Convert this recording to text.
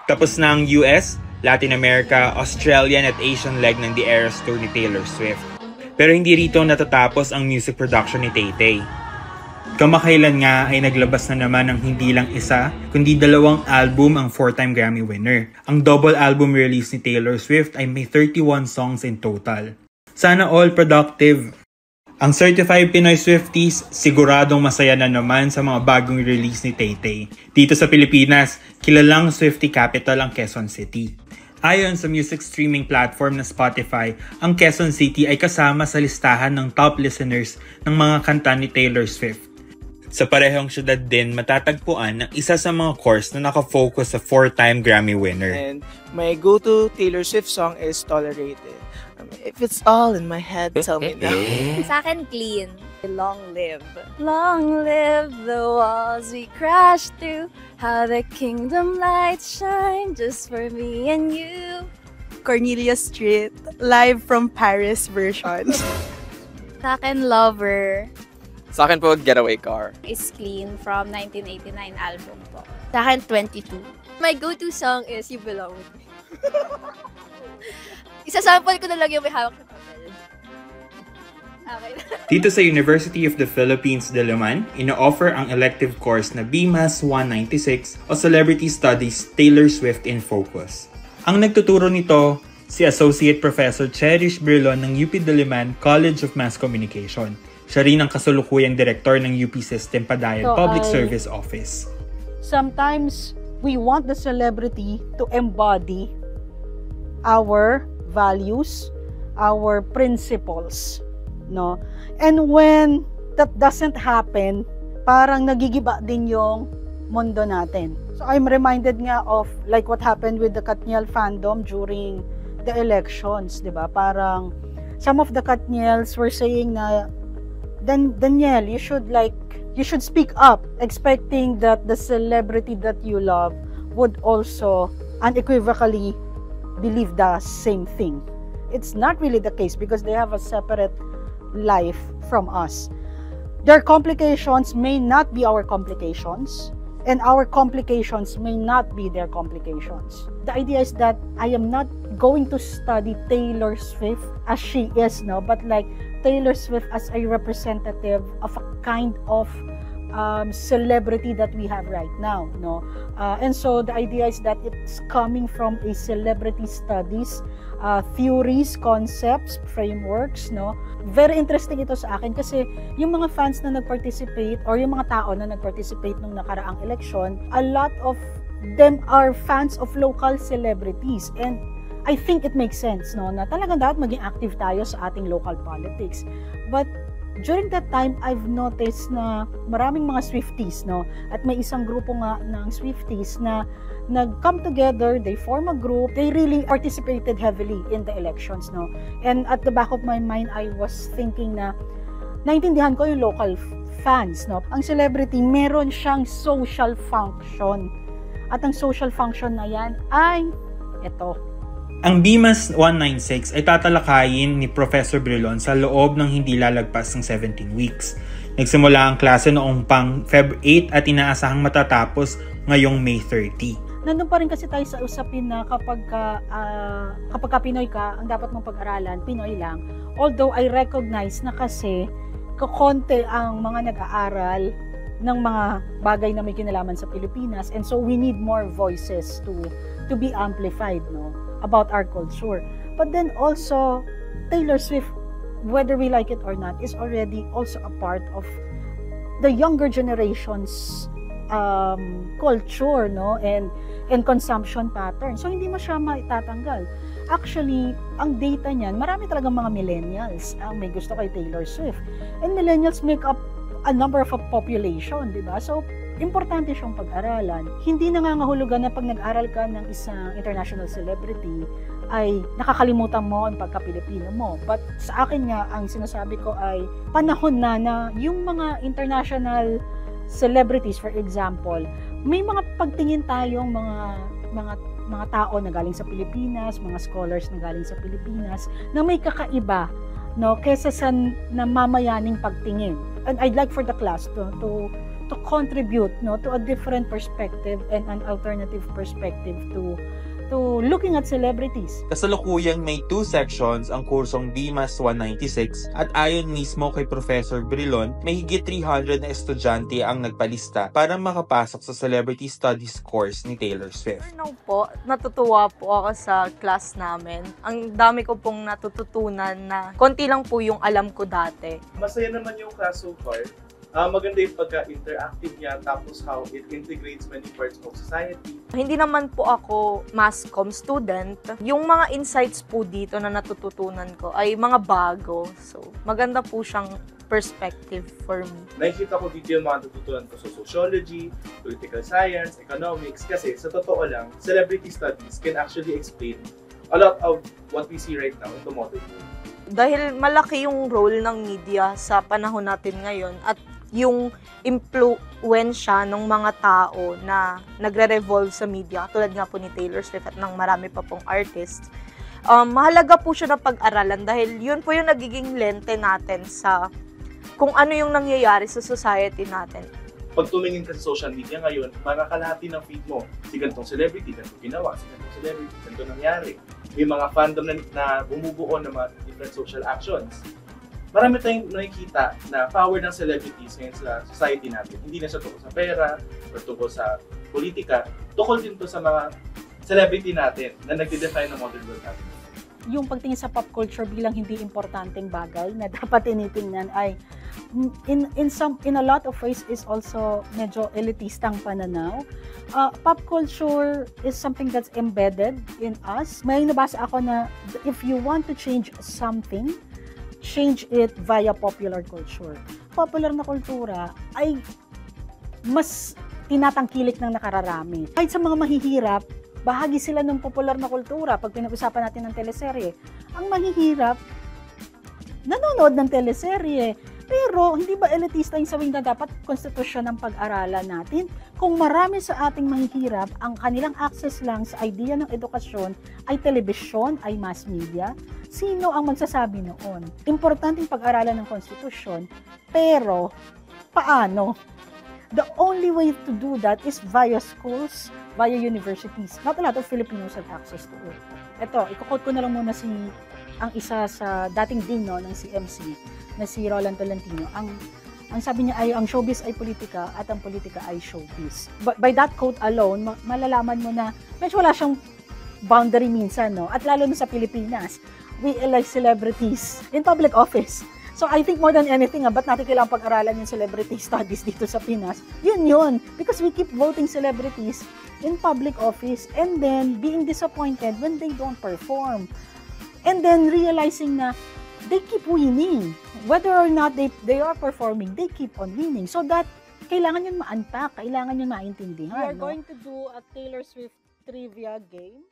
Tapos na ang US, Latin America, Australian at Asian leg ng The Eras Tour ni Taylor Swift. Pero hindi rito natatapos ang music production ni Tay-Tay. Kamakailan nga ay naglabas na naman ng hindi lang isa, kundi 2 album ang 4-time Grammy winner. Ang double album release ni Taylor Swift ay may 31 songs in total. Sana all productive. Ang Certified Pinoy Swifties, siguradong masaya na naman sa mga bagong release ni Tay-Tay. Dito sa Pilipinas, kilalang Swiftie capital ang Quezon City. Ayon sa music streaming platform na Spotify, ang Quezon City ay kasama sa listahan ng top listeners ng mga kanta ni Taylor Swift. Sa parehong syudad din, matatagpuan ang isa sa mga course na nakafocus sa 4-time Grammy winner. And my go-to Taylor Swift song is Tolerated. If it's all in my head, tell me now. Sa akin, Clean. Long live. Long live the walls we crashed through. How the kingdom lights shine just for me and you. Cornelia Street, live from Paris version. Sa akin, Lover. Sa akin po, Getaway Car. Is Clean from 1989 album po. Sa akin, 22. My go-to song is You Belong With Me. Isasample ko na lang yung may hawak na papel. Okay. Dito sa University of the Philippines, Diliman, ino-offer ang elective course na BMAS 196 o Celebrity Studies Taylor Swift in Focus. Ang nagtuturo nito, si Associate Professor Cherish Birlon ng UP Diliman College of Mass Communication. Siya rin ang kasulukuyang direktor ng UP System Padayan Public Service Office. Sometimes, we want the celebrity to embody our values, our principles, no? And when that doesn't happen, parang nagigiba din yung mundo natin. So I'm reminded nga of like what happened with the Katniel fandom during the elections, di ba? Parang some of the Katniels were saying na, Danielle, you should speak up, expecting that the celebrity that you love would also unequivocally believe the same thing. It's not really the case because they have a separate life from us. Their complications may not be our complications, and our complications may not be their complications. The idea is that I am not going to study Taylor Swift as she is now, but like Taylor Swift as a representative of a kind of celebrity that we have right now, no? And so the idea is that it's coming from a celebrity studies, theories, concepts, frameworks, no? Very interesting ito sa akin kasi yung mga fans na nag-participate or yung mga tao na nag-participate nung nakaraang election, a lot of them are fans of local celebrities, and I think it makes sense, no, na talagang dapat maging active tayo sa ating local politics. But during that time, I've noticed na maraming mga Swifties, no? At may isang grupo nga ng Swifties na nag-come together, they form a group, they really participated heavily in the elections, no? And at the back of my mind, I was thinking na naintindihan ko yung local fans, no? Ang celebrity, meron siyang social function. At ang social function na yan ay ito. Ang BMAS 196 ay tatalakayin ni Professor Brilon sa loob ng hindi lalagpas ng 17 weeks. Nagsimula ang klase noong pang Feb 8 at inaasahang matatapos ngayong May 30. Nandun pa rin kasi tayo sa usapin na kapag ka Pinoy ka, ang dapat mong pag-aralan, Pinoy lang. Although I recognize na kasi kakonte ang mga nag-aaral ng mga bagay na may kinalaman sa Pilipinas, and so we need more voices to be amplified, no, about our culture. But then also Taylor Swift, whether we like it or not, is already also a part of the younger generation's culture, no, and consumption pattern. So hindi mo siya maitatanggal. Actually, ang data niyan, marami talagang mga millennials ang may gusto kay Taylor Swift, and millennials make up a number of a population, di ba? So importante siyang pag-aralan. Hindi nangangahulugan na pag nag-aral ka ng isang international celebrity ay nakakalimutan mo ang pagka-Pilipino mo. But sa akin nga, ang sinasabi ko ay panahon na yung mga international celebrities, for example, may mga pagtingin tayong mga tao na galing sa Pilipinas, mga scholars na galing sa Pilipinas, na may kakaiba, no, kesa sa namamayaning pagtingin. And I'd like for the class to to contribute, no, to a different perspective and an alternative perspective to looking at celebrities. Kasalukuyang may 2 sections ang kursong BMAS 196 at ayon mismo kay Professor Brilon, may higit 300 na estudyante ang nagpalista para makapasok sa Celebrity Studies course ni Taylor Swift. Now po, natutuwa po ako sa class namin. Ang dami ko pong natututunan na konti lang po yung alam ko dati. Masaya naman yung class so far. Maganda yung pagka-interactive niya, tapos how it integrates many parts of society. Hindi naman po ako mass comm student. Yung mga insights po dito na natututunan ko ay mga bago. So, maganda po siyang perspective for me. Nakikita ko dito yung mga natutunan ko sa sociology, political science, economics, kasi sa totoo lang, celebrity studies can actually explain a lot of what we see right now in the modern world. Dahil malaki yung role ng media sa panahon natin ngayon at yung impluwensya ng mga tao na nagre-revolve sa media, tulad nga po ni Taylor Swift at ng marami pa pong artists, mahalaga po siya na pag-aralan dahil yun po yung nagiging lente natin sa kung ano yung nangyayari sa society natin. Pag tumingin ka sa social media ngayon, makakalahati ng feed mo. Si ganitong celebrity, ganito ginawa. Si ganitong celebrity, ganito nangyari. May mga fandom na bumubuo ng mga different social actions. Marami tayong nakikita na power ng celebrities ngayon sa society natin. Hindi na siya tungkol sa pera or tungkol sa politika. Tungkol din to sa mga celebrity natin na nagde-define ng modern world natin. Yung pagtingin sa pop culture bilang hindi importanteng bagay na dapat tinitingnan ay in a lot of ways is also medyo elitistang pananaw. Pop culture is something that's embedded in us. May nabasa ako na if you want to change something, change it via popular culture. Popular na kultura ay mas tinatangkilik ng nakararami. Kahit sa mga mahihirap, bahagi sila ng popular na kultura. Pag pinag-usapan natin ng teleserye, ang mahihirap, nanonood ng teleserye. Pero hindi ba elitista yung sabihin na dapat konstitusyon ng pag-aralan natin? Kung marami sa ating mahihirap, ang kanilang access lang sa idea ng edukasyon ay telebisyon, ay mass media, sino ang magsasabi noon? Importante yung pag-aralan ng konstitusyon, pero paano? The only way to do that is via schools, via universities. Not a lot of Filipinos have access to it. Ito, ikukot ko na lang muna ang isa sa dating dean ng CMC, na si Roland Tolentino. Ang sabi niya ay ang showbiz ay politika at ang politika ay showbiz. By that quote alone, malalaman mo na medyo wala siyang boundary minsan, no? At lalo na sa Pilipinas, we elect celebrities in public office. So I think more than anything, ba't natin kailangang pag-aralan yung celebrity studies dito sa Pinas? Yun. Because we keep voting celebrities in public office and then being disappointed when they don't perform. And then realizing na they keep winning. Whether or not they are performing, they keep on winning. So that, kailangan yun ma-unpack, kailangan yun maintindihan. We are going to do a Taylor Swift trivia game.